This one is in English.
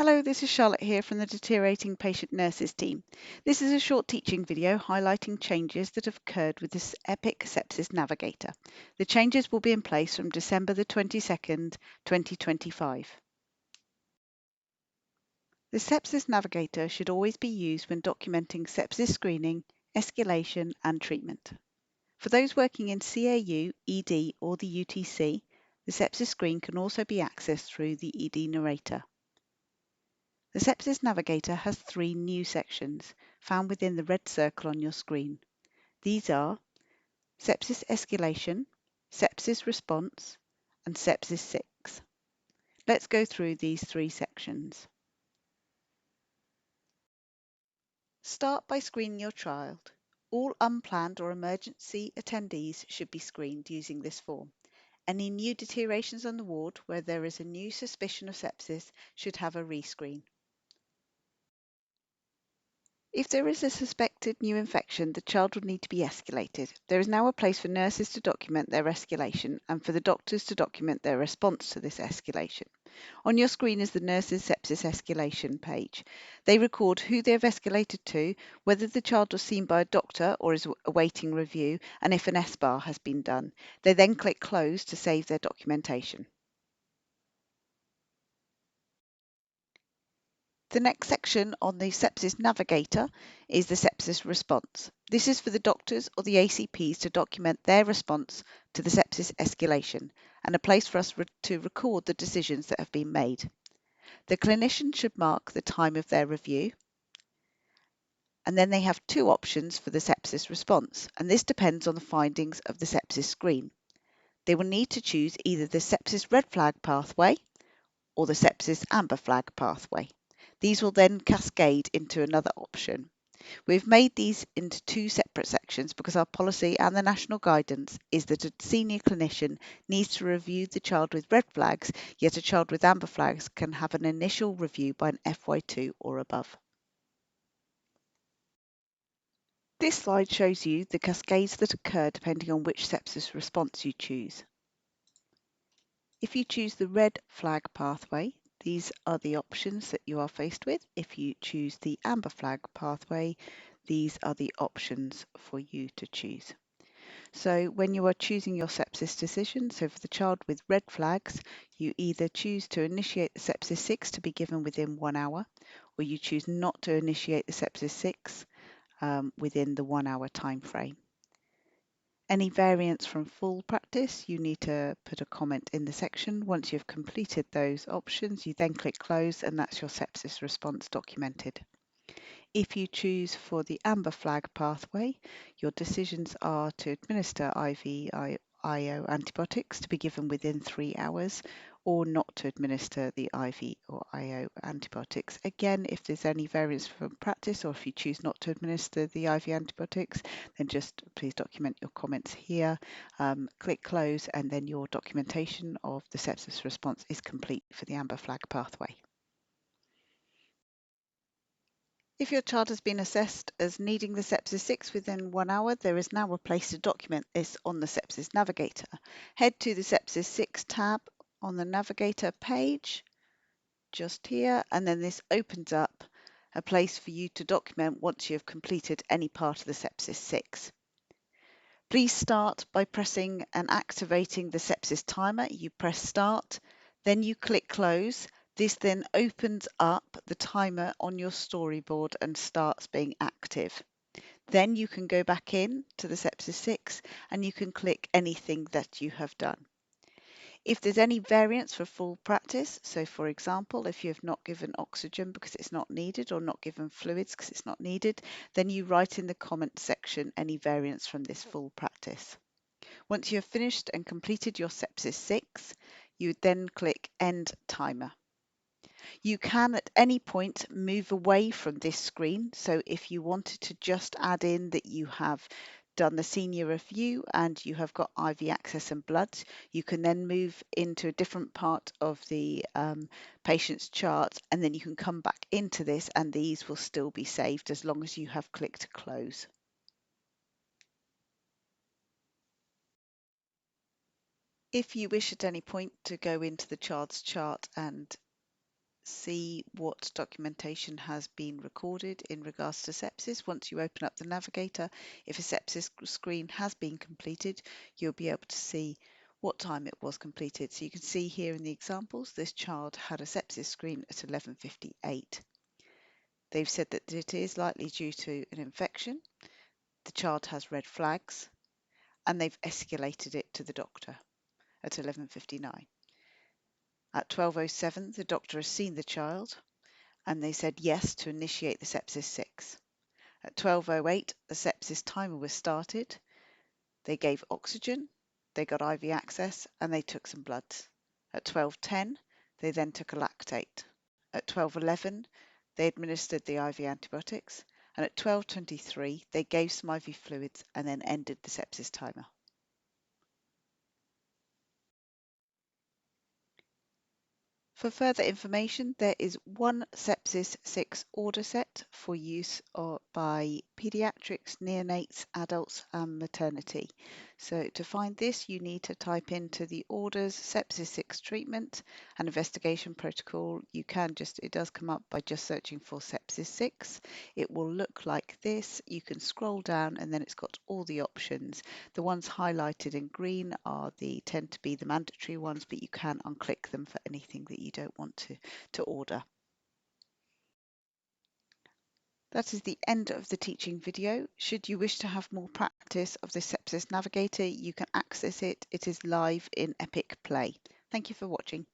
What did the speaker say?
Hello, this is Charlotte here from the Deteriorating Patient Nurses team. This is a short teaching video highlighting changes that have occurred with this EPIC Sepsis Navigator. The changes will be in place from December the 22nd, 2025. The Sepsis Navigator should always be used when documenting sepsis screening, escalation and treatment. For those working in CAU, ED or the UTC, the sepsis screen can also be accessed through the ED narrator. The Sepsis Navigator has three new sections found within the red circle on your screen. These are Sepsis Escalation, Sepsis Response, and Sepsis 6. Let's go through these three sections. Start by screening your child. All unplanned or emergency attendees should be screened using this form. Any new deteriorations on the ward where there is a new suspicion of sepsis should have a rescreen. If there is a suspected new infection, the child would need to be escalated. There is now a place for nurses to document their escalation and for the doctors to document their response to this escalation. On your screen is the nurses' sepsis escalation page. They record who they have escalated to, whether the child was seen by a doctor or is awaiting review, and if an S-bar has been done. They then click close to save their documentation. The next section on the Sepsis Navigator is the sepsis response. This is for the doctors or the ACPs to document their response to the sepsis escalation and a place for us to record the decisions that have been made. The clinician should mark the time of their review, and then they have two options for the sepsis response, and this depends on the findings of the sepsis screen. They will need to choose either the sepsis red flag pathway or the sepsis amber flag pathway. These will then cascade into another option. We've made these into two separate sections because our policy and the national guidance is that a senior clinician needs to review the child with red flags, yet a child with amber flags can have an initial review by an FY2 or above. This slide shows you the cascades that occur depending on which sepsis response you choose. If you choose the red flag pathway, these are the options that you are faced with. If you choose the amber flag pathway, these are the options for you to choose. So when you are choosing your sepsis decision, so for the child with red flags, you either choose to initiate the sepsis 6 to be given within 1 hour, or you choose not to initiate the sepsis 6 within the 1 hour time frame. Any variance from full practice, you need to put a comment in the section. Once you've completed those options, you then click close and that's your sepsis response documented. If you choose for the amber flag pathway, your decisions are to administer IO antibiotics to be given within 3 hours or not to administer the IV or IO antibiotics. Again, if there's any variance from practice or if you choose not to administer the IV antibiotics, then just please document your comments here, click close, and then your documentation of the sepsis response is complete for the amber flag pathway. If your child has been assessed as needing the sepsis 6 within 1 hour, there is now a place to document this on the Sepsis Navigator. Head to the Sepsis 6 tab on the Navigator page, just here, and then this opens up a place for you to document once you have completed any part of the Sepsis 6. Please start by pressing and activating the sepsis timer. You press start, then you click close. This then opens up the timer on your storyboard and starts being active. Then you can go back in to the sepsis 6 and you can click anything that you have done. If there's any variance for full practice, so for example, if you have not given oxygen because it's not needed or not given fluids because it's not needed, then you write in the comment section any variance from this full practice. Once you have finished and completed your sepsis 6, you would then click End Timer. You can at any point move away from this screen. So if you wanted to just add in that you have done the senior review and you have got IV access and blood, you can then move into a different part of the patient's chart and then you can come back into this and these will still be saved as long as you have clicked close. If you wish at any point to go into the child's chart and see what documentation has been recorded in regards to sepsis. Once you open up the navigator, if a sepsis screen has been completed, you'll be able to see what time it was completed. So you can see here in the examples, this child had a sepsis screen at 11:58. They've said that it is likely due to an infection. The child has red flags, and they've escalated it to the doctor at 11:59. At 12:07, the doctor has seen the child, and they said yes to initiate the sepsis 6. At 12:08, the sepsis timer was started. They gave oxygen, they got IV access, and they took some bloods. At 12:10, they then took a lactate. At 12:11, they administered the IV antibiotics, and at 12:23, they gave some IV fluids and then ended the sepsis timer. For further information, there is one Sepsis 6 order set for use by paediatrics, neonates, adults and maternity. So to find this, you need to type into the orders Sepsis 6 treatment and investigation protocol. It does come up by just searching for Sepsis 6. It will look like this. You can scroll down and then it's got all the options. The ones highlighted in green tend to be the mandatory ones, but you can unclick them for anything that you don't want to order. That is the end of the teaching video. Should you wish to have more practice of the Sepsis Navigator, you can access it. It is live in Epic Play. Thank you for watching.